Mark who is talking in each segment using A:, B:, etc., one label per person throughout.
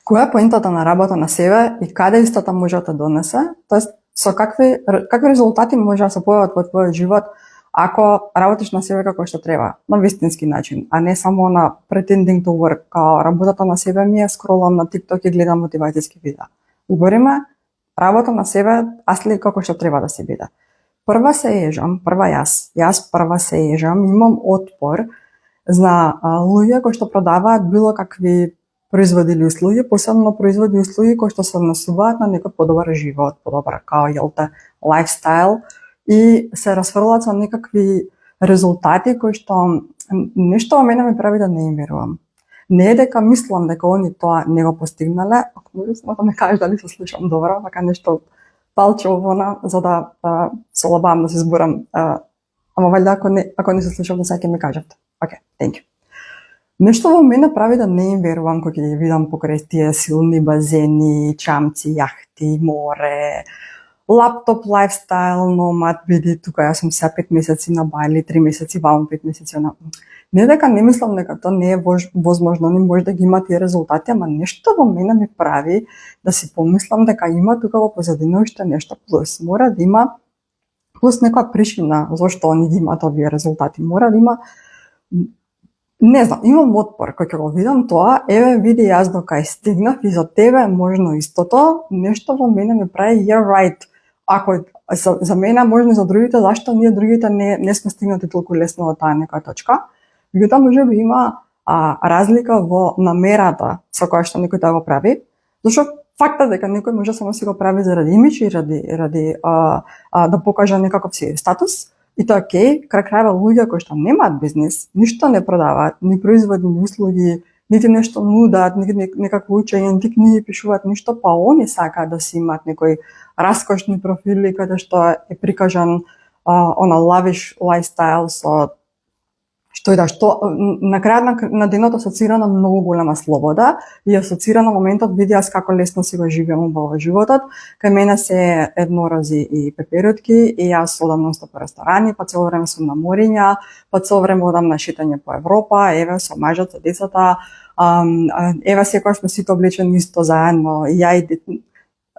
A: Која е поентата на работа на себе и каде истата може да те донесе? Тоест, со какви резултати може да се појават во твојот живот ако работиш на себе како што треба, на вистински начин, а не само на pretending to work, као работата на себе ми е скролам на TikTok и гледам мотивацијски видеа. Збориме работа на себе, асли како што треба да се биде. Прва се ежам, јас прва се ежам, имам отпор за луѓе кои што продаваат било какви производи или услуги, посебно производи и услуги кои што се однесуваат на некој подобар живот, подобар као лайфстайл и се расфрлаат со некакви резултати кои што нешто во мене ме прави да не им верувам. Не е дека мислам дека они тоа не го постигнале, ако можеш да ме кажеш дали се слушам добро, така нешто палчево за да се лабам да се зборам, ама валјда ако не се слушам да сега ќе ме кажете. Океј, thank you. Нешто во мене прави да не им верувам кога ќе ги видам покрај тие силни базени, чамци, јахти, море, лаптоп, лайфстайл, номад, види тука јас сум сега 5 месеци на Бали, 3 месеци ваму, 5 месеци на... Не дека не мислам дека тоа не е возможно, не може да ги има тие резултати, ама нешто во мене ми прави да си помислам дека има тука во позадина уште нешто плюс. Мора да има плюс некоја причина зашто они ги имаат овие резултати. Мора да има, не знам, имам отпор кога го видам тоа, еве види јас до кај стигнав и за тебе е можно истото, нешто во мене ми прави you're right. Ако за мене можно и за другите, зашто ние другите не сме стигнати толку лесно до таа некоја точка? Меѓутоа можеби има разлика во намерата со која што некој тоа го прави, зашто фактот дека некој може само си го прави заради имидж и ради да покаже некаков си статус, и тоа окей, крај крајва луѓе кои што немаат бизнис, ништо не продаваат, ни производи, ни услуги, нити нешто нудат, нити некакво учење, нити книги пишуваат, ништо, па они сакаат да си имаат некои раскошни профили каде што е прикажан lavish lifestyle со што и да што на крајот на денот асоцира на многу голема слобода и асоцира на моментот види јас како лесно си го живеам во животот. Кај мене се еднорози и пеперутки и јас одам нонстоп по ресторани, па цело време сум на мориња, па цело време одам на шетање по Европа, еве со мажот, со децата, еве секогаш сме сите облечени исто заедно, ја и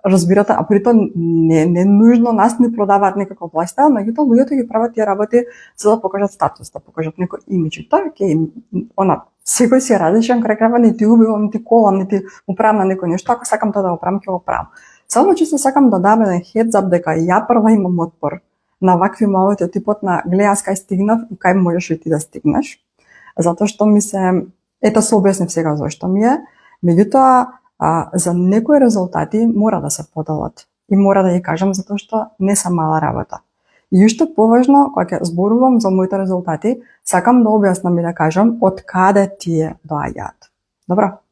A: разбирате, а притоа не нужно нас не продаваат некаков лайфстайл, меѓутоа луѓето ги прават тие работи за да покажат статус, да покажат некој имидж. Тоа е окей, секој си е различен, крај крајва нити убивам, нити колам, нити му правам на некој нешто, ако сакам тоа да го правам, ќе го правам. Само чисто сакам да дам еден heads up дека ја прва имам отпор на вакви моменти од типот на гледа јас кај стигнав и кај можеш ли ти да стигнеш, затоа што ми се ето се објаснив сега зашто ми е, меѓутоа за некои резултати мора да се поделат и мора да ја кажам затоа што не са мала работа. И уште поважно, кога ќе зборувам за моите резултати, сакам да објаснам и да кажам од каде тие доаѓаат. Добро?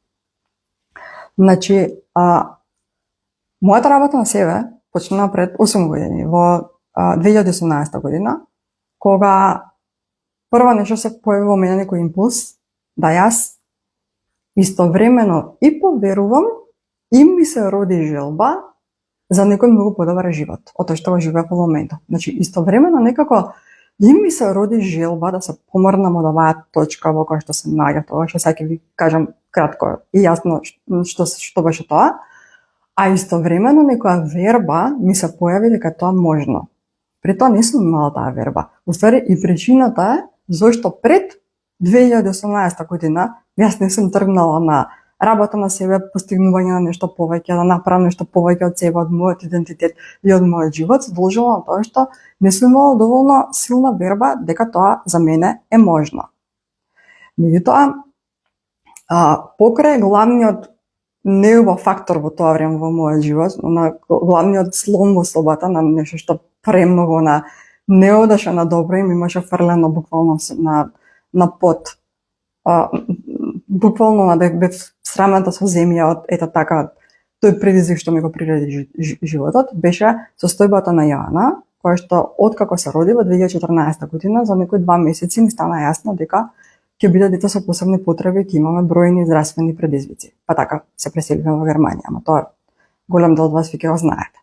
A: Значи, мојата работа на себе почнала пред 8 години, во 2018 година, кога прво нешто се појави во мене некој импулс да јас истовремено и поверувам и ми се роди желба за некој многу подобар живот од тоа што го живеам во моментот. Значи, истовремено некако и ми се роди желба да се помрнам од оваа точка во која што се наоѓа тоа, што сега ќе ви кажам кратко и јасно што беше тоа, а истовремено некоја верба ми се појави дека тоа можно. При тоа не сум имала таа верба. Уствари и причината е зашто пред 2018 година јас не сум тргнала на работа на себе, постигнување на нешто повеќе, да направам нешто повеќе од себе, од мојот идентитет и од мојот живот, се должела на тоа што не сум имала доволно силна верба дека тоа за мене е можно. Меѓутоа, покрај главниот неубав фактор во тоа време во мојот живот, на главниот слом во собата, на нешто што премногу на не одеше на добро и ми имаше фрлено буквално на пот. Буквално на бев срамната со земја од ета така тој предизвик што ми го приреди животот беше состојбата на Јоана, која што откако се роди во 2014 година за некои 2 месеци ми стана јасно дека ќе биде дете со посебни потреби, ќе имаме бројни здравствени предизвици. Па така се преселивме во Германија, ама тоа голем дел од вас веќе го знаете.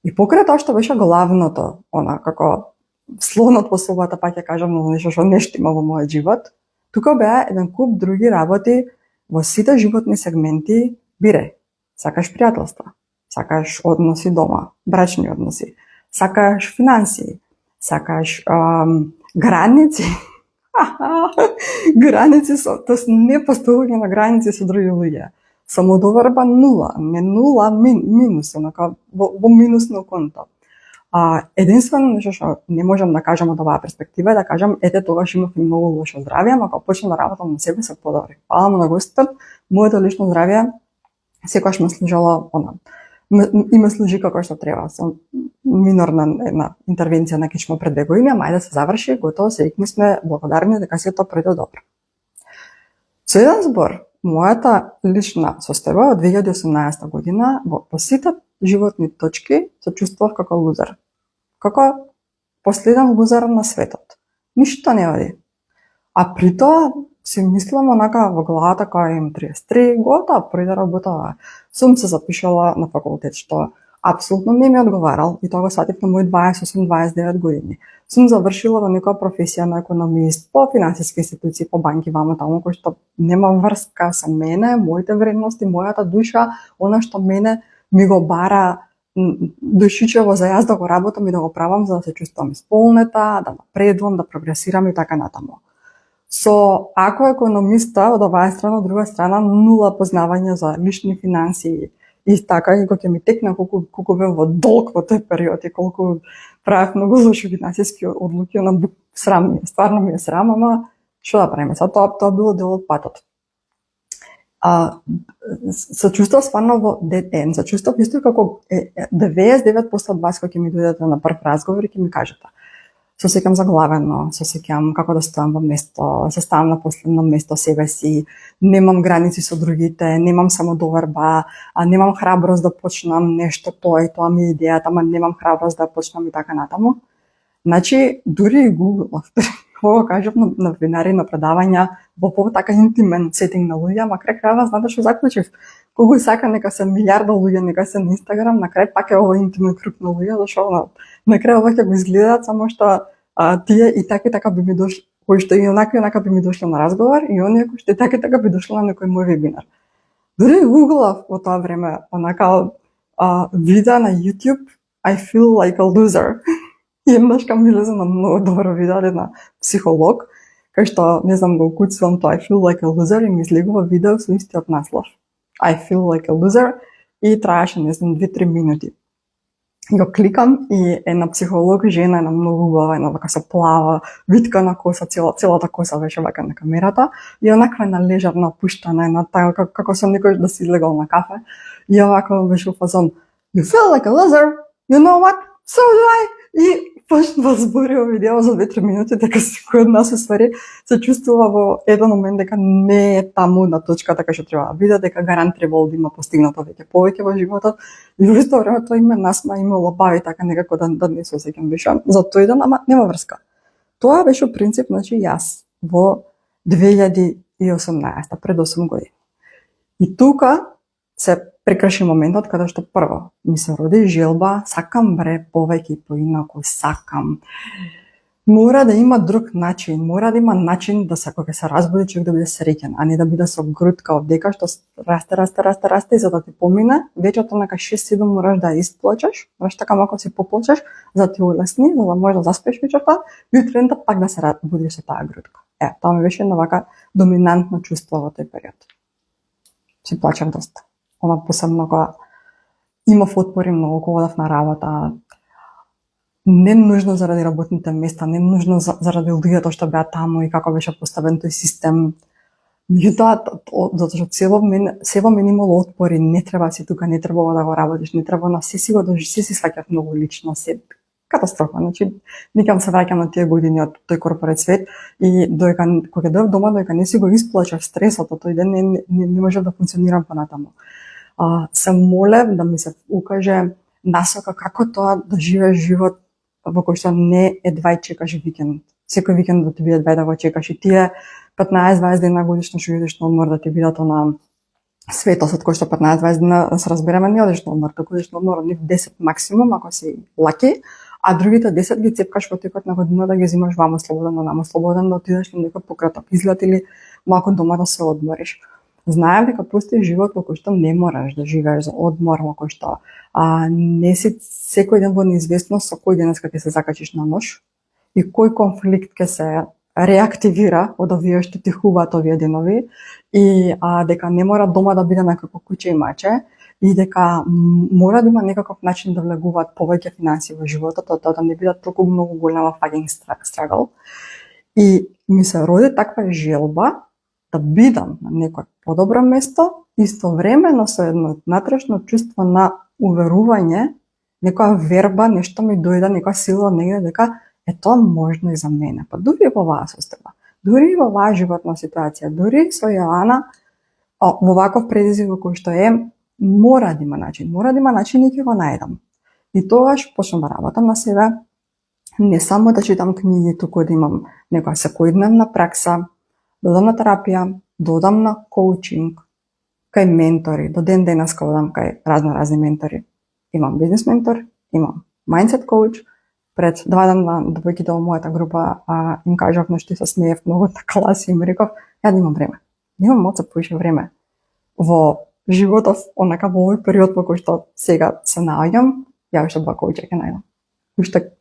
A: И покрај тоа што беше главното, како слонот по собата, па ќе кажам нешто што нешто има во мојот живот, тука беа еден куп други работи во сите животни сегменти, Бирај. Сакаш пријателства, сакаш односи дома, брачни односи, сакаш финансии, сакаш граници. Граници тоест не поставување на граници со други луѓе. Самодоверба нула, не нула, минус, во минусно конто. Единствено нешто што не можам да кажам од оваа перспектива е да кажам, ете тогаш имав и многу лошо здравје, ама кога почнам да работам на себе се подобри. Фала му на Господ, моето лично здравје секогаш ме служало и ме служи како што треба. Со минорна една интервенција на кичмо пред 2 години, ама ајде да се заврши, готово, среќни сме, благодарни дека сето пројде добро. Со еден збор, мојата лична состојба од 2018 година во сите животни точки се чувствував како лузер. Како последен лузер на светот. Ништо не оди. А при тоа си мислам онака во главата кога имам 33 година, преди да работава. Сум се запишала на факултет, што апсолутно не ми одговарал и тоа го сватив на мои 28-29 години. Сум завршила во некоја професија на економист, по финансиски институции, по банки, вамо таму, кој што нема врска со мене, моите вредности, мојата душа, она што мене ми го бара душичево за јас да го работам и да го правам за да се чувствувам исполнета, да напредувам, да прогресирам и така натаму. Со ако економиста од оваа страна, од друга страна, нула познавање за лични финансии и така, и кога ќе ми текна колку бев во долг во тој период и колку правев многу лоши финансиски одлуки, на срам ми е, стварно ми е срам, ама што да правиме, тоа било дел од патот. Се чувствував стварно во dead end, се чувствував исто како 99% од вас кои ќе ми дојдете на прв разговор и ќе ми кажете: се сеќам заглавено, се сеќам како да ставам во место, се ставам на последно место себе си, немам граници со другите, немам самодоверба, немам храброст да почнам нешто, тоа и тоа ми е идејата, ама немам храброст да почнам и така натаму. Значи, дури и гуглав, кога кажав на вебинари, на предавања, во така интимен сетинг на луѓе, ама крај крајва знаете што заклучив? Кога сака нека се милиарда луѓе, нека се на Инстаграм, на крај пак е ова интимен круг на луѓе, зашто на крај ова ќе го изгледаат само што тие и така би ми дошли, кои што и онака би ми дошле на разговор, и оние кои што и така би дошле на некој мој вебинар. Дори гуглав во тоа време онака видеа на YouTube I feel like a loser. И еднаш кам ми лезе на многу добро видео една психолог, кај што, не знам, го укуцувам тоа I feel like a loser и ми излегува видео со истиот наслов. I feel like a loser и траеше, не знам, 2-3 минути. И го кликам и една психолог, жена, една многу убава, една вака со плава, витка на коса, целата коса беше вака на камерата и онаква една лежавна, опуштана, една така, како со некој да си излегал на кафе. И овако беше у фазон, you feel like a loser, you know what, so do I. И почнува зборува видео за 2-3 минути, дека секој од нас уствари се чувствува во еден момент дека не е таму на точката кај што треба да биде, дека гарант требало да има постигнато веќе повеќе во животот. И во исто време тоа име нас ма има лабави така некако да не се осеќам више за тој ден, ама нема врска. Тоа беше принцип, значи јас во 2018, пред 8 години. И тука се прекрши моментот каде што прво ми се роди желба, сакам бре повеќе и поинаку, сакам. Мора да има друг начин, мора да има начин да се кога се разбуди човек да биде среќен, а не да биде со грудка од дека што расте и за да ти помине, вечерта на 6-7 мораш да исплачеш, знаеш така малку се поплачеш, за да ти улесни, за да можеш да заспеш вечерта, и утрента пак да се будиш со таа грудка. Тоа ми беше една вака доминантно чувство во тој период. Си плачев доста. Ова посебно кога имав отпори многу, кога одев на работа, не нужно заради работните места, не нужно заради луѓето што беа таму и како беше поставен тој систем. Меѓутоа, затоа што се во мене имало отпори, не треба си тука, не треба да го работиш, не треба на се си го дожи, се си сваќав многу лично, се катастрофа. Значи, никам се враќам на тие години од тој корпорат свет и доека кога дојдов дома, доека не си го исплачав стресот од тој ден, не можев да функционирам понатаму. Се молев да ми се укаже насока како тоа да живееш живот во кој што не едва чекаш викенд. Секој викенд да ти биде едва да го чекаш и тие 15-20 дена годишно што идеш на одмор да ти бидат на светосот кој што 15-20 дена да се разбереме не одиш на одмор, току одиш на одмор нив 10 максимум ако си лаки, а другите 10 ги цепкаш во текот на година да ги земаш вамо слободен, намо слободен, да отидеш на некој пократок излет или малку дома да се одмориш. Знаев дека постои живот во кој што не мораш да живееш за одмор, во кој што не си секој ден во неизвестност со кој денеска ќе се закачиш на нож и кој конфликт ќе се реактивира од овие што ти хуваат овие денови и дека не мора дома да биде некако куќе и маче и дека мора да има некаков начин да влегуваат повеќе финансии во животот, да не бидат толку многу голема fucking struggle. И ми се роди таква желба да бидам на некој подобро место, истовремено со едно внатрешно чувство на уверување, некоја верба, нешто ми дојде, некоја сила негде дека тоа можно и за мене. Па дури во оваа состојба, дури во оваа животна ситуација, дури со Јоана, во ваков предизвик во кој што мора да има начин и ќе го најдам. И тогаш почнам да работам на себе, не само да читам книги, туку да имам некоја секојдневна пракса, да одам на терапија, да одам на коучинг, кај ментори, до ден денеска одам кај разни ментори. Имам бизнес ментор, имам mindset коуч. Пред 2 дена довеќите во мојата група им кажав нешто и се смеев многу на класи и им реков, ја да имам време. Немам моца поише време во животов, онака во овој период во кој што сега се наоѓам, ја уште 2 коуча ќе најдам.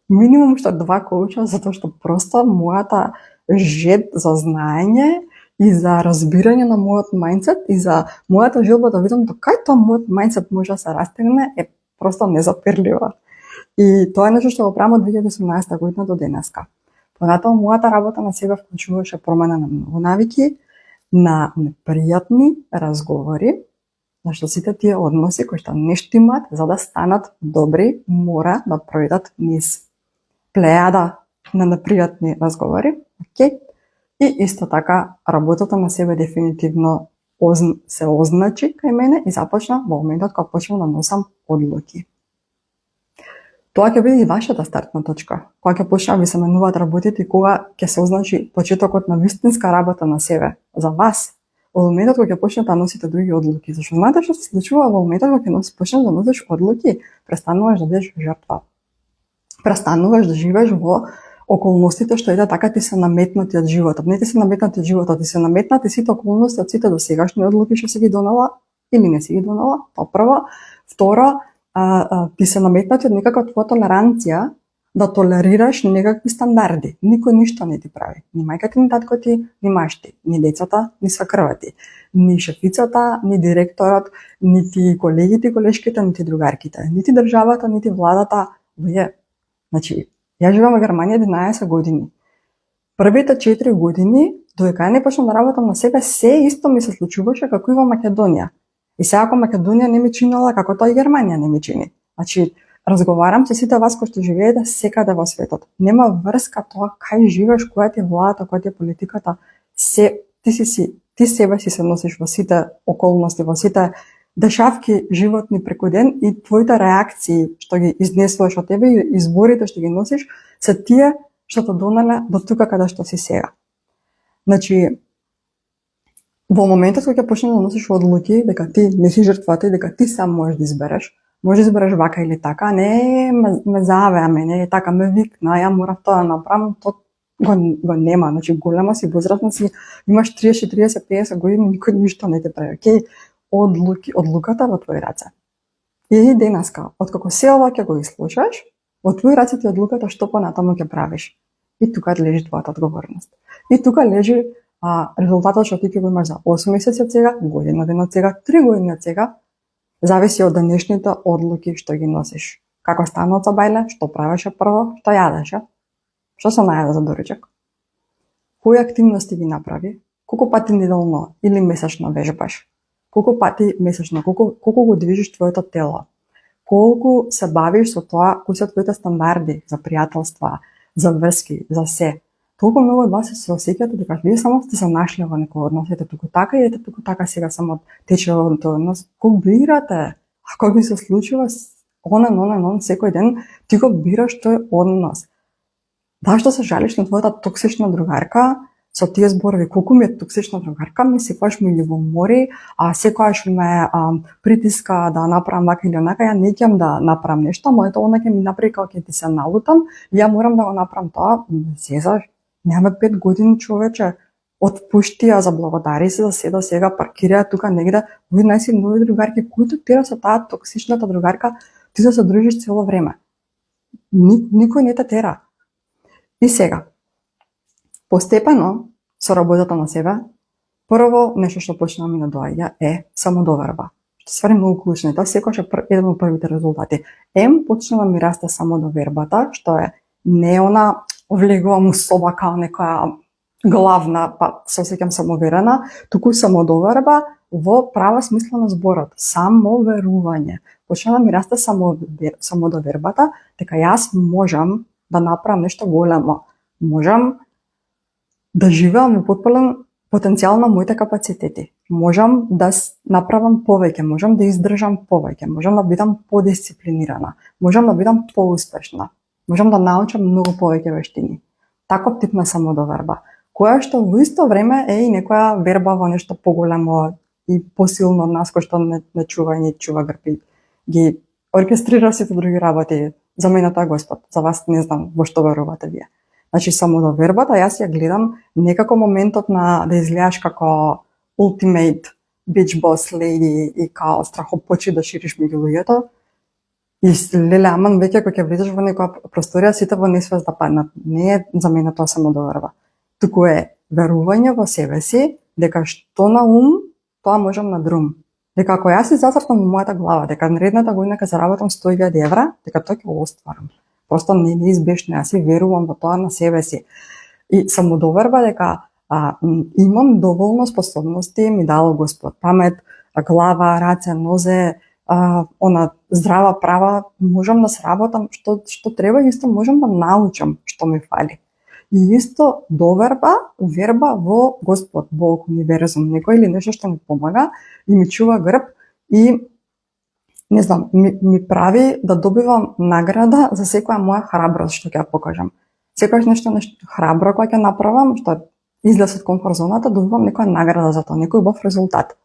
A: Минимум 2 коуча, затоа што просто мојата жед за знаење и за разбирање на мојот мајндсет и за мојата желба да видам до кај тоа мојот мајндсет може да се растегне е просто незапирлива. И тоа е нешто што го правам од 2018 година до денеска. Понатаму мојата работа на себе вклучуваше промена на многу навики, на непријатни разговори, зашто сите тие односи кои што не штимат, за да станат добри, мора да пројдат низ плејада на непријатни разговори. Okay? И исто така, работата на себе дефинитивно се означи кај мене и започна во моментот кога почнав да носам одлуки. Тоа ќе биде и вашата стартна точка, кога ќе почнат да ви се менуваат работите и кога ќе се означи почетокот на вистинска работа на себе за вас. Во моментот кога ќе почнете да носите други одлуки, зашто знаете што се случува во моментот кога ќе почнеш да носиш одлуки, престануваш да бидеш жртва. Престануваш да живееш во околностите што така ти се наметнати од животот. Не ти се наметнати од животот, ти се наметнати сите околности од сите досегашни одлуки што си ги донела или не си ги донела, тоа прво. Второ, ти се наметнати од некаква твоја толеранција да толерираш некакви стандарди. Никој ништо не ти прави. Ни мајка ти, ни татко ти, ни маш ти, ни децата, ни свекрвати, ни шефицата, ни директорот, нити колегите, колешките, нити другарките, нити државата, нити владата. Значи, ја живеам во Германија 11 години. Првите 4 години, додека не почнам да работам на себе, се исто ми се случуваше како и во Македонија. И сега ако Македонија не ми чинела, како тоа и Германија не ми чини. Значи, разговарам со сите вас кои што живеете секаде во светот. Нема врска тоа кај живееш, која ти е владата, која ти е политиката. Ти себе си се носиш во сите околности, во сите дешавки животни преку ден и твоите реакции што ги изнесуваш од тебе и изборите што ги носиш се тие што те донеле до тука каде што си сега. Значи, во моментот кога ќе почнеш да носиш одлуки дека ти не си жртвата и дека ти сам можеш да избереш, можеш да избереш вака или така, не ме завеа мене, така ме викна, ја морав тоа да направам, тоа го нема. Значи, голема си, возрастна си, имаш 30, 40, 50 години, никој ништо не те прави. Океј, одлуката во твои раце. И денеска, откако се ова ќе го изслушаш, во твои раце ти одлуката што понатаму ќе правиш. И тука лежи твојата одговорност. И тука лежи резултатот што ти ќе го имаш за 8 месеци од сега, година ден од сега, 3 години од сега, зависи од денешните одлуки што ги носиш. Како стана од бајле, што правеше прво, што јадеше, што се најаде за доручак, кои активности ги направи, колку пати неделно или месечно вежбаш, колку пати месечно, колку го движиш твоето тело, колку се бавиш со тоа, кои се твоите стандарди за пријателства, за врски, за се. Толку многу од вас се осеќате дека вие само сте се нашли во некој однос, ете туку така и ете туку така сега само тече во тој однос. Го бирате. Ако ви се случува он секој ден, ти го бираш тој однос. Да што се жалиш на твојата токсична другарка, со тие зборови, колку ми е токсична другарка, ми секогаш ми љубомори, секогаш ме притиска да направам вака или онака, ја не ќам да направам нешто, моето она ќе ми направи како ќе ти се налутам, ја морам да го направам тоа, сезаш, нема 5 години човече, отпушти ја, заблагодари се за се до сега, паркираја тука негде, ви најси нови другарки, които тера со таа токсичната другарка, ти се дружиш цело време. Никој не те тера. И сега, постепено, со работата на себе, прво нешто што почна ми надоаѓа е самодоверба. Што ствари многу клучно и тоа секогаш е еден од првите резултати. Почна да ми расте самодовербата, што е не она влегувам у соба као некоја главна, па се осеќам самоуверена, туку самодоверба во права смисла на зборот, самоверување. Почна да ми расте самодовербата, дека јас можам да направам нешто големо, можам да живеам во потполен потенцијал на моите капацитети, можам да направам повеќе, можам да издржам повеќе, можам да бидам подисциплинирана, можам да бидам поуспешна, можам да научам многу повеќе вештини. Таков тип на самодоверба, која што во исто време е и некоја верба во нешто поголемо и посилно од нас, кој што не чува и не чува грпи, ги оркестрира сите други работи. За мене тоа Господ, за вас не знам во што верувате вие. Значи, самодовербата, јас ја гледам некако моментот на да изгледаш како ultimate bitch boss lady и као страхопочи да шириш меѓу луѓето. И леле, аман веќе кога ќе влезеш во некоја просторија, сите во несвест да паднат. Не е за мене тоа самодоверба. Туку е верување во себе си, дека што на ум, тоа можам на друм. Дека ако јас си зацртам во мојата глава, дека наредната година ќе заработам 100.000 евра, дека тоа ќе го остварам. Просто не е неизбежно, јас си верувам во тоа на себе си. И самодоверба дека имам доволно способности, ми дал Господ, памет, глава, раце, нозе, она здрава права, можам да сработам што треба, исто можам да научам што ми фали. И исто доверба, верба во Господ, Бог, универзум, некој или нешто што ми помага и ми чува грб и не знам, ми прави да добивам награда за секоја моја храброст што ќе ја покажам. Секојаш нешто храбро кога ќе направам, што излез од комфорт зоната, добивам некоја награда за тоа, некој убав резултат.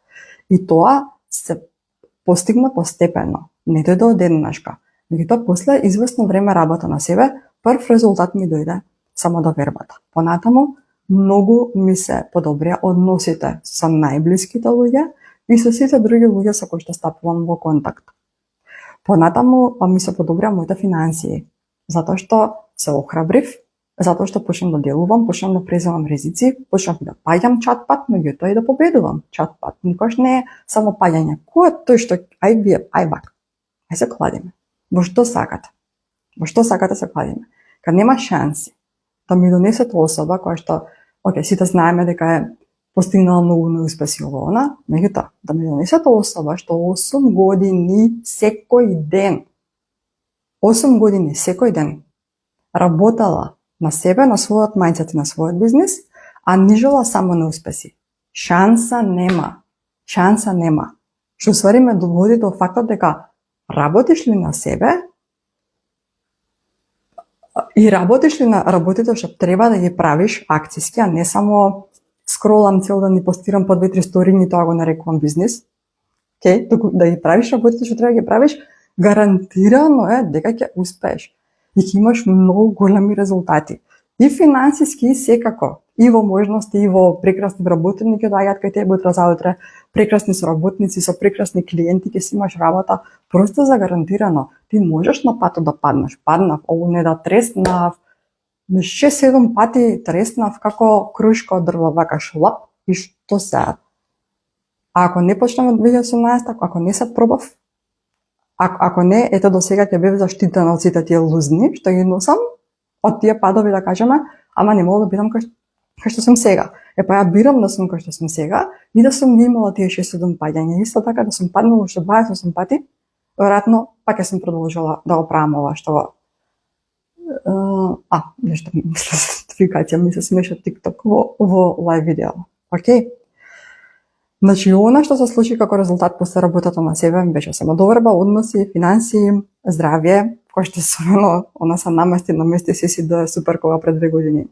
A: И тоа се постигна постепено, не дојде одеднашка. Меѓутоа, после известно време работа на себе, прв резултат ми дојде самодовербата. Понатаму, многу ми се подобрија односите со најблиските луѓе и со сите други луѓе со кои што стапувам во контакт. Понатаму ми се подобрија моите финансии, затоа што се охрабрив, затоа што почнам да делувам, почнам да преземам ризици, почнав да паѓам чатпат, меѓутоа и да победувам чатпат. Никош не е само паѓање. Кој е тој што ај бак, ај се кладиме. Во што сакате? Во што сакате се кладиме? Кога нема шанси да ми донесете особа која што, сите знаеме дека е постигнала многу неуспеси овоона, меѓутоа, да ми донесете особа што 8 години секој ден, 8 години секој ден работела на себе, на својот мајндсет и на својот бизнис, а нижела само неуспеси. Шанса нема. Шанса нема. Што ствари ме доводи до фактот дека работиш ли на себе и работиш ли на работите што треба да ги правиш акциски, а не само скролам цел ден и постирам по 2-3 стори и тоа го нарекувам бизнис. Туку да ги правиш работите што треба да ги правиш, гарантирано е дека ќе успееш и ќе имаш многу големи резултати. И финансиски, и секако. И во можности, и во прекрасни вработени ќе доаѓаат кај тебе утре заутре, прекрасни соработници со прекрасни клиенти, ќе си имаш работа, просто загарантирано. Ти можеш на патот да паднеш. Паднав, не да треснав, 6-7 пати треснав како крушка од дрво, вака шлап, и што сега? А ако не почнам од 2018, ако не се пробав, ако не, ето до сега ќе бев заштитена од сите тие лузни, што ги носам, од тие падови да кажеме, ама не мога да бидам кај што сум сега. Ја бирам да сум кај што сум сега и да сум имала тие 6-7 паѓања. Исто така да сум паднала уште 28 пати, веројатно пак ќе сум продолжила да го правам ова што нешто нотификација ми се смеша TikTok во лайв видео. Значи, она што се случи како резултат после работата на себе беше самодоверба, односи, финансии, здравје, кој што она се намести си да е супер кога пред 2 години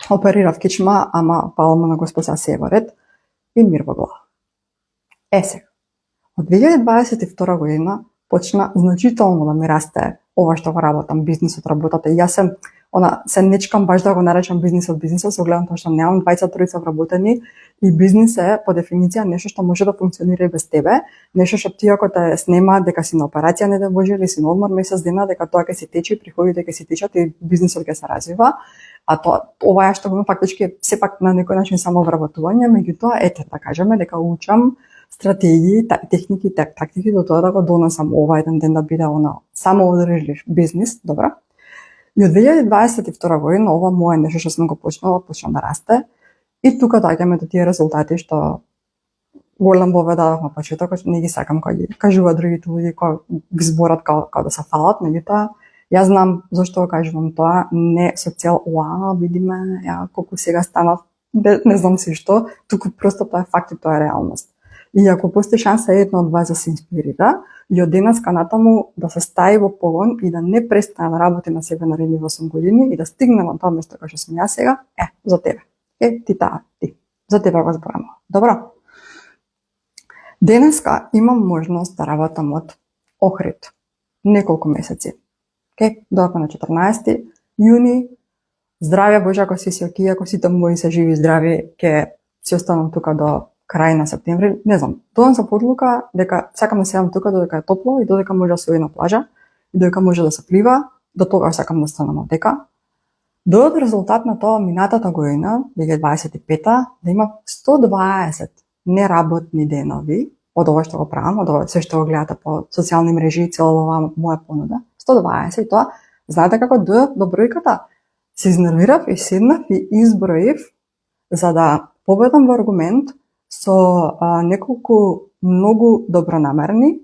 A: оперирав кичма, ама палама на Господ се во ред и мир во глава. Сега, од 2022 година почна значително да ми расте ова што го работам, бизнисот, работата. И јас се се нечкам баш да го наречам бизнисот, со гледам тоа што немам 23 вработени и бизнис е по дефиниција нешто што може да функционира и без тебе, нешто што ти ако те снема дека си на операција не да боже или си на одмор месец дена, дека тоа ќе си тече, приходите ќе си течат и бизнисот ќе се развива. А ова што го фактички е сепак на некој начин само вработување, меѓутоа ете да кажеме дека учам стратегии, техники, тактики до тоа да го донесам ова еден ден да биде само одржлив бизнис, добро? И од 2022 година ова мое нешто што сум го почнала да расте и тука доаѓаме до тие резултати што голем бове дадов на почетокот, не ги сакам кога ги кажуваат другите луѓе кога ги зборат како да се фалат, меѓутоа јас знам зашто го кажувам тоа, не со цел видиме колку сега станат, не знам си што, туку просто тоа е факт и тоа е реалност. И ако постои шанса едно од вас да се инспирира и од денеска натаму да се стаи во погон и да не престане да работи на себе наредни 8 години и да стигне на тоа место кај што сум јас сега, за тебе. Ти. За тебе го зборам. Добро? Денеска имам можност да работам од Охрид. Неколку месеци. Доака на 14 јуни. Здравје Боже, ако си окей, ако сите мои се живи и здрави, ќе си останам тука до крај на септември, не знам. Донесов одлука дека сакам да седам тука додека е топло и додека може да се оди на плажа и додека може да се плива, до тогаш сакам да останам овдека. Дојдов резултат на тоа минатата година, 2025-та, да има 120 неработни денови од ова што го правам, од ова се што го гледате по социјални мрежи, цела оваа моја понуда. 120 и тоа, знаете како дојдов до бројката? Се изнервирав и седнав и изброив за да победам во аргумент со неколку многу добронамерни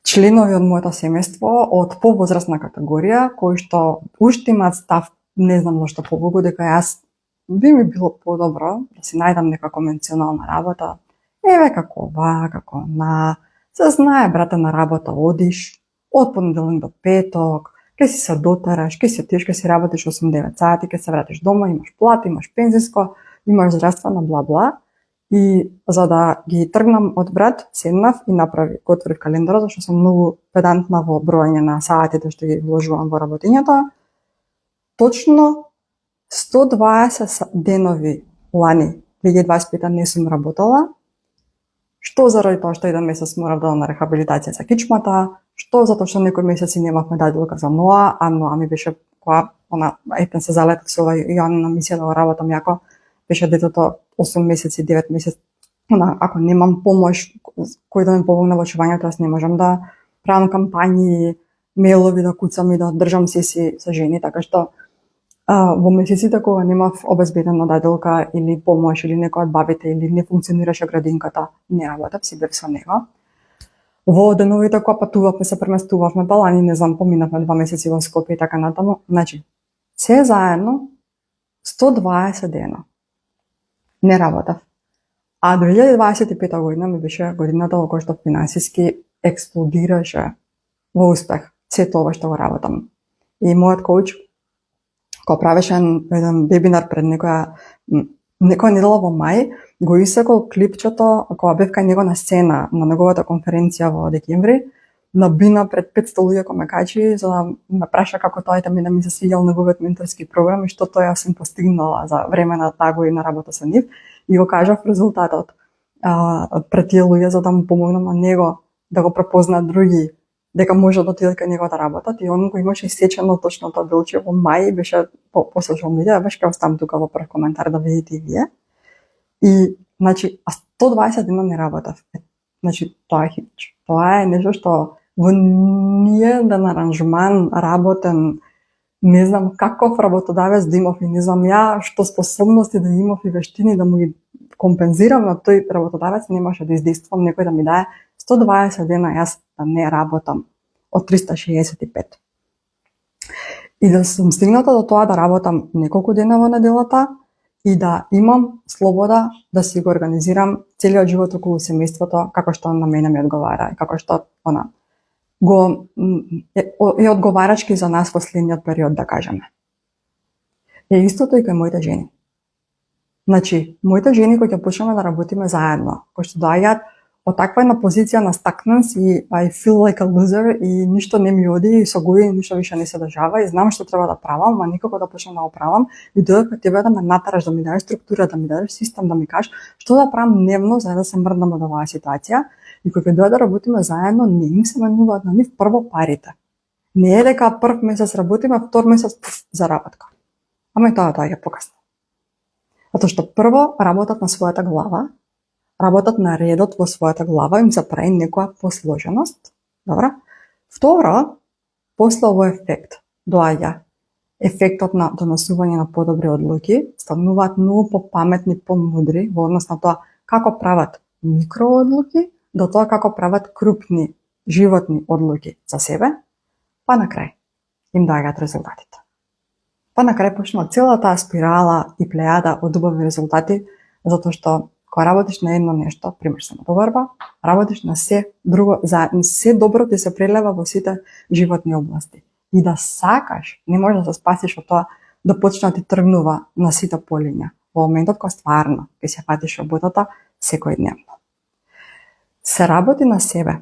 A: членови од моето семејство од повозрастна категорија, кои што уште имаат став, не знам зашто побогу, дека јас би ми било подобро да си најдам нека конвенционална работа. Еве како ова, како се знае брате на работа одиш, од понеделник до петок, ќе си се дотараш, ќе си отидеш, ќе си работиш 8-9 сати, ќе се вратиш дома, имаш плата, имаш пензиско, имаш здравствено, бла-бла. И за да ги тргнам од брат, седнав и го отворив календарот, зашто сум многу педантна во броење на саатите што ги вложувам во работењето. Точно 120 денови лани, 2025 не сум работела, што заради тоа што еден месец морав да на рехабилитација за кичмата, што затоа што некој месеци немавме дадилка за Ноа, а Ноа ми беше која се залетав со ова Јоанна мисија да го работам јако, беше детето 8 месеци, 9 месеци. Ако немам помош кој да ми помогне во чувањето, јас не можам да правам кампањи, мейлови да куцам и да држам сеси со жени, така што во месеците кога немав обезбедена дадилка или помош или некој од бабите или не функционираше градинката, не работев, си бев со него. Во деновите кога патувавме, се преместувавме, лани, не знам, поминавме 2 месеци во Скопје и така натаму. Значи, се заедно 120 дена не работев. А 2025 година ми беше годината во која што финансиски експлодираше во успех сето ова што го работам. И мојот коуч, кога правеше еден вебинар пред некоја недела во мај, го исекол клипчето кога бев кај него на сцена на неговата конференција во декември, на бина пред 500 луѓе кои ме качи за да ме праша како тоа да ми се свиѓал неговиот менторски програм и што тоа сум постигнала за време на таа година работа со нив и го кажав резултатот пред тие луѓе за да му помогнам на него да го препознаат други дека може да отидат кај него да работат и он го имаше исечено точно тоа билче во мај, беше по социјал медија, беше ќе оставам тука во прв коментар да видите и вие. И значи 120 дена не работев. Значи тоа е хич. Тоа е нешто што во ниеден аранжман работен, не знам каков работодавец да имав и не знам ја што способности да имав и вештини да му ги компензирам на тој работодавец, немаше да издействувам некој да ми дае 120 дена јас да не работам од 365. И да сум стигната до тоа да работам неколку дена во неделата и да имам слобода да си го организирам целиот живот околу семејството како што на мене ми одговара и како што е одговарачки за нас во следниот период, да кажеме. Е истото и кај моите жени. Значи, моите жени кои ќе почнеме да работиме заедно, кои што доаѓаат од таква една позиција на stagnance и I feel like a loser и ништо не ми оди и со години ништо више не се држава и знам што треба да правам, ама никако да почнам да го правам и дојде кај тебе да ме натараш, да ми дадеш структура, да ми дадеш систем, да ми кажеш што да правам дневно за да се мрднам од оваа ситуација и кога ќе дојде да работиме заедно, не им се менуваат на нив прво парите. Не е дека прв месец работиме, а втор месец заработка. Ама и тоа е покасно. Затоа што прво работат на својата глава, работат на редот во својата глава, им се прави некоја посложеност. Добра? Второ, после овој ефект доаѓа ефектот на донесување на подобри одлуки, стануваат многу попаметни, помудри во однос на тоа како прават микроодлуки до тоа како прават крупни животни одлуки за себе, па на крај им доаѓаат резултатите. Па на крај почнува цела таа спирала и плејада од убави резултати, затоа што кога работиш на едно нешто, пример самодоварба, работиш на се друго, за се добро ти се прелева во сите животни области. И да сакаш, не можеш да се спасиш од тоа да почне да ти тргнува на сите полиња. Во моментот кога стварно ќе се фатиш работата секојдневно. Се работи на себе.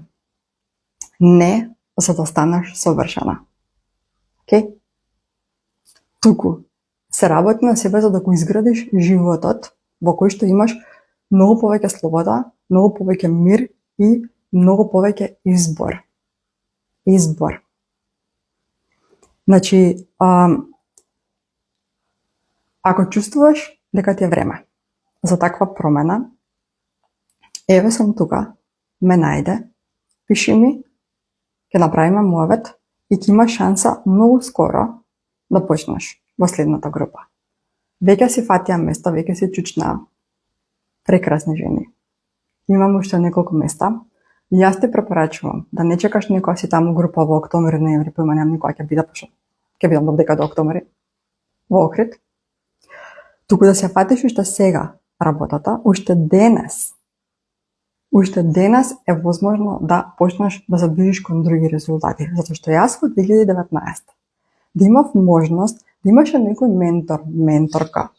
A: Не за да станеш совршена. Океј? Туку се работи на себе за да го изградиш животот во кој што имаш многу повеќе слобода, многу повеќе мир и многу повеќе избор. Избор. Значи, ако чувствуваш дека ти е време за таква промена, еве сум тука, ме најде, пиши ми, ќе направиме муавет и ќе имаш шанса многу скоро да почнеш во следната група. Веќе си фатија место, веќе си чучна, прекрасни жени. Имам уште неколку места и јас ти препорачувам да не чекаш некоја си таму група во октомври, ноември, поима немам никоја ќе биде, пошто ќе бидам додека до октомври во Охрид. Туку да се фатиш уште сега работата, уште денес е возможно да почнеш да се движиш кон други резултати. Затоа што јас во 2019 да имав можност да имаше некој ментор, менторка,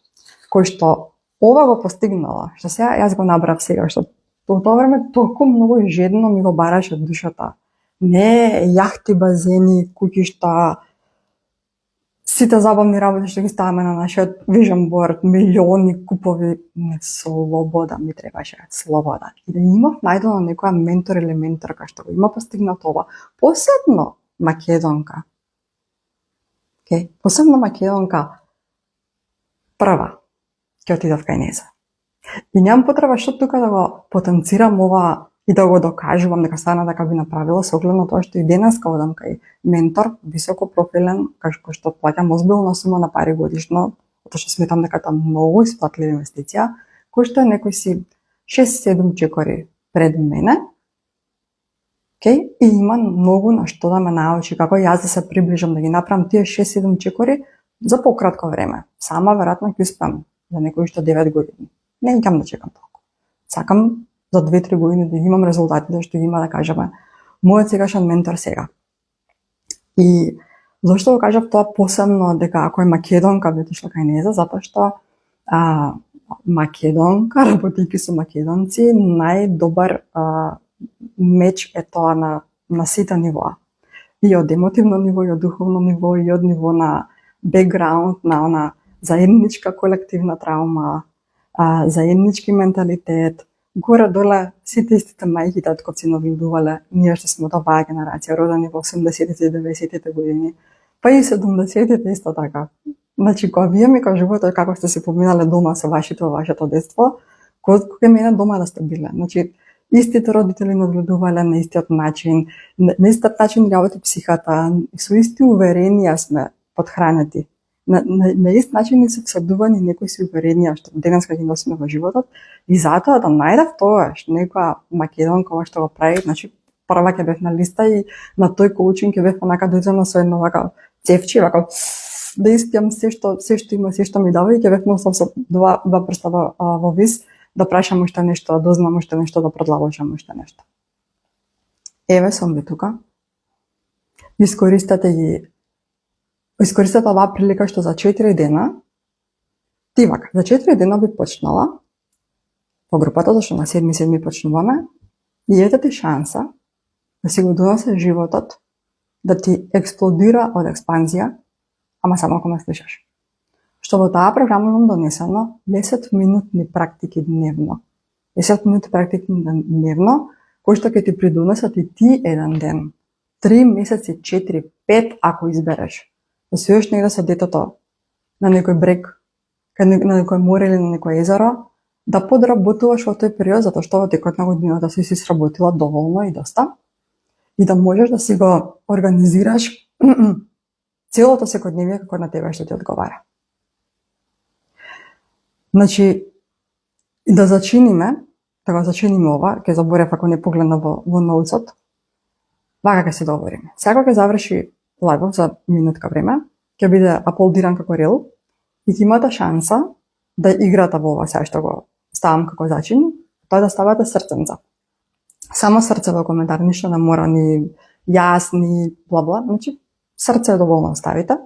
A: кој што ова го постигнала, што сега јас го набрав сега, што во тоа време толку многу жедно ми го бараше душата. Не јахти, базени, куќишта, сите забавни работи што ги ставаме на нашиот vision board, милиони купови, не, слобода ми требаше, слобода. И да имав најдено некоја ментор или менторка што го има постигнато ова, посебно македонка. Okay. Посебно македонка, прва, ќе отидов кај нејза. И немам потреба што тука да го потенцирам ова и да го докажувам дека стварно дека би направила, со оглед на тоа што и денес одам кај ментор, високо профилен, кој што плаќам озбилна сума на пари годишно, затоа што сметам дека тоа многу исплатлива инвестиција, кој што е некој си 6-7 чекори пред мене, okay? И има многу на што да ме научи, како јас да се приближам, да ги направам тие 6-7 чекори за пократко време. Сама веројатно ќе успеам за некои што 9 години. Не искам да чекам толку. Сакам за 2-3 години да имам резултатите што има, да кажеме, мојот сегашен ментор сега. И зашто го кажав тоа посебно дека ако е македонка би отишла кај нејза, затоа што македонка, работејќи со македонци, најдобар меч е тоа на сите нивоа. И од емотивно ниво, и од духовно ниво, и од ниво на бекграунд, на она заедничка колективна траума, заеднички менталитет, горе-доле сите истите мајки, татковци навидувале, ние што сме од оваа генерација, родени во 80-тите и 90-тите години, па и 70-тите исто така. Значи, кога вие ми кажувате како сте се поминале дома со вашето детство, кога мене дома да сте биле. Значи, истите родители надгледувале на истиот начин, на истиот начин работи психата, со исти уверенија сме подхранети. На ист начин ни се всадувани некои си уверенија што денеска ги носиме во животот и затоа да најдав тоаш некоја македонка што го прави, значи прва ќе бев на листа и на тој коучинг ќе бев онака дојдена со едно вака цевче, вака да испијам се што има, се што ми дава и ќе бев носам со два прста во вис да прашам уште нешто, да дознам уште нешто, да продолжам уште нешто. Еве сум ви тука. Искористете оваа прилика што за 4 дена, ти вака, за 4 дена би почнала во групата, зашто на 7.7 почнуваме, И ете ти шанса да си го донесеш животот, да ти експлодира од експанзија, ама само ако ме слушаш. Што во таа програма имам донесено 10-минутни практики дневно. 10 минути практики дневно, кои што ќе ти придонесат и ти еден ден. 3 месеци, 4, 5, ако избереш. Да си оеш негде со детето на некој брег, на некој море или на некој езеро, да подработуваш во тој период, затоа што во текот на годината си сработила доволно и доста. И да можеш да си го организираш целото секојдневие како на тебе што ти одговара. Значи, да зачиниме ова, ќе заборев ако не погледна во ноутсот, вака ќе се договориме. Секој ќе заврши лайвот за минутка време, ќе биде аплодиран како рел и ќе имате шанса да играте во ова сега што го ставам како зачин, тоа да ставате срценца. Само срце во коментар, ништо не мора ни јас, ни бла-бла, значи срце е доволно да ставите.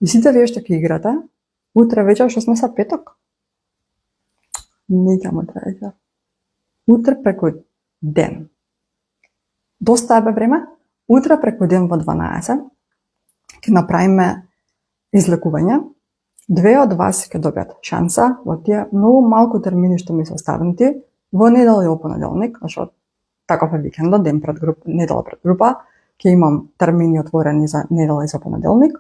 A: И сите вие што ќе играте, утре вечер што сме са петок, не ќе утре вечер. Утре преку ден. Доста е време. Утре преку ден во 12 ќе направиме излекување. 2 од вас ќе добијат шанса во тие многу малку термини што ми се оставени во недела и во понеделник, зашто таков е викендот, ден пред група, недела пред група, ќе имам термини отворени за недела и за понеделник.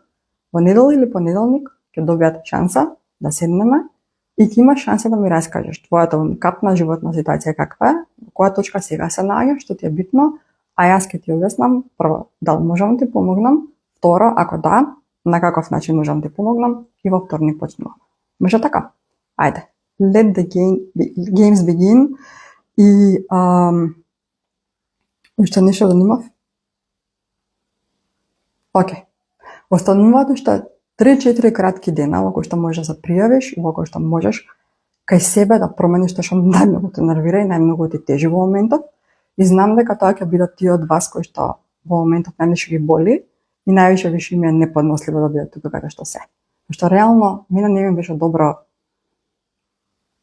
A: Во недела или понеделник ќе добијат шанса да седнеме и ќе имаш шанса да ми раскажеш твојата уникатна животна ситуација каква е, во која точка сега се наоѓаш, што ти е битно, а јас ќе ти објаснам прво дали можам да ти помогнам, второ ако да, на каков начин можам да ти помогнам и во вторник почнуваме. Може така? Ајде. Let the games begin. И уште нешто да немав? Океј. Остануваат уште 3-4 кратки дена во кои што можеш да се пријавиш и во кои што можеш кај себе да промениш тоа што најмногу те нервира и најмногу ти тежи во моментот. И знам дека тоа ќе бидат тие од вас кои што во моментот најнеше ги боли и највише више им е неподносливо да бидат тука каде што се. Што реално мене не ми беше добро.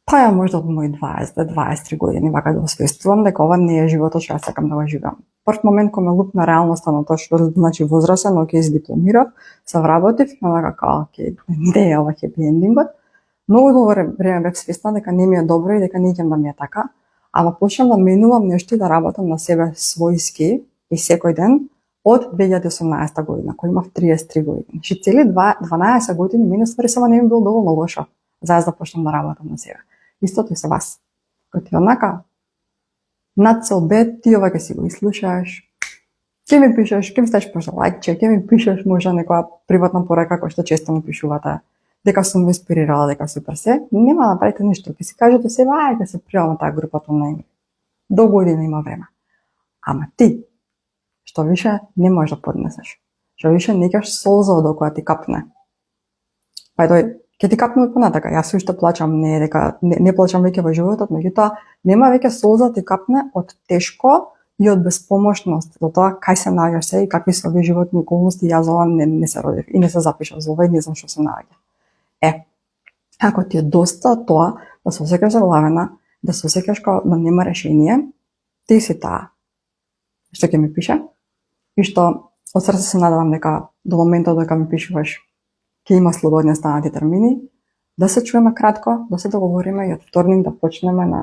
A: Па ја можда од мои 20-23 години вака да освестувам дека ова не е животот што јас сакам да го живеам. Прв момент кога ме лупна реалноста на тоа што значи возрасен, океј, дипломирав, се вработив, на како океј, не е ова хепи ендингот. Многу добро време бев свесна дека не ми е добро и дека не ќе да ми е така, ама почнам да менувам нешто и да работам на себе својски и секој ден од 2018 година, кој имав 33 години. Ши цели 12 години мене ствари само не ми било доволно лошо за јас да почнам да работам на себе. Истото и со вас. Кој ти онака над се обед, ти ова ќе си го изслушаш, ќе ми пишеш, ќе ми ставиш пожелајче, ќе ми пишеш можда некоја приватна порака која што често ми пишувате, дека сум ве инспирирала, дека супер се, нема да направите ништо, ќе си кажете себе, ајде се пријавам таа групата на до година има време. Ама ти, што више не можеш да поднесеш, што више не ќе солза од окоја ти капне. Па тој ќе ти капне од понатака. Јас уште плачам, не дека не плачам веќе во животот, меѓутоа нема веќе солза ти капне од тешко и од безпомошност до тоа кај се наоѓаш се и какви се овие животни околности. Јас ова не се родев и не се запишав за ова и не знам што се наоѓа. Ако ти е доста тоа да се осеќаш заглавена, да се осеќаш како да нема решение, ти си таа што ќе ми пише и што од срце се надевам дека до моментот дека ми пишуваш ќе има слободни останати термини, да се чуеме кратко, да се договориме и од вторник да почнеме на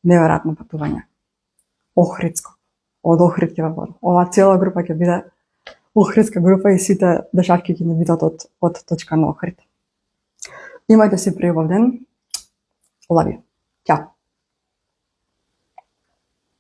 A: неверојатно патување. Охридско. Од Охрид ќе ве. Ова цела група ќе биде охридска група и сите дешавки ќе ни бидат од точка на Охрид. Имајте си пријубав ден. Love you. Ćao.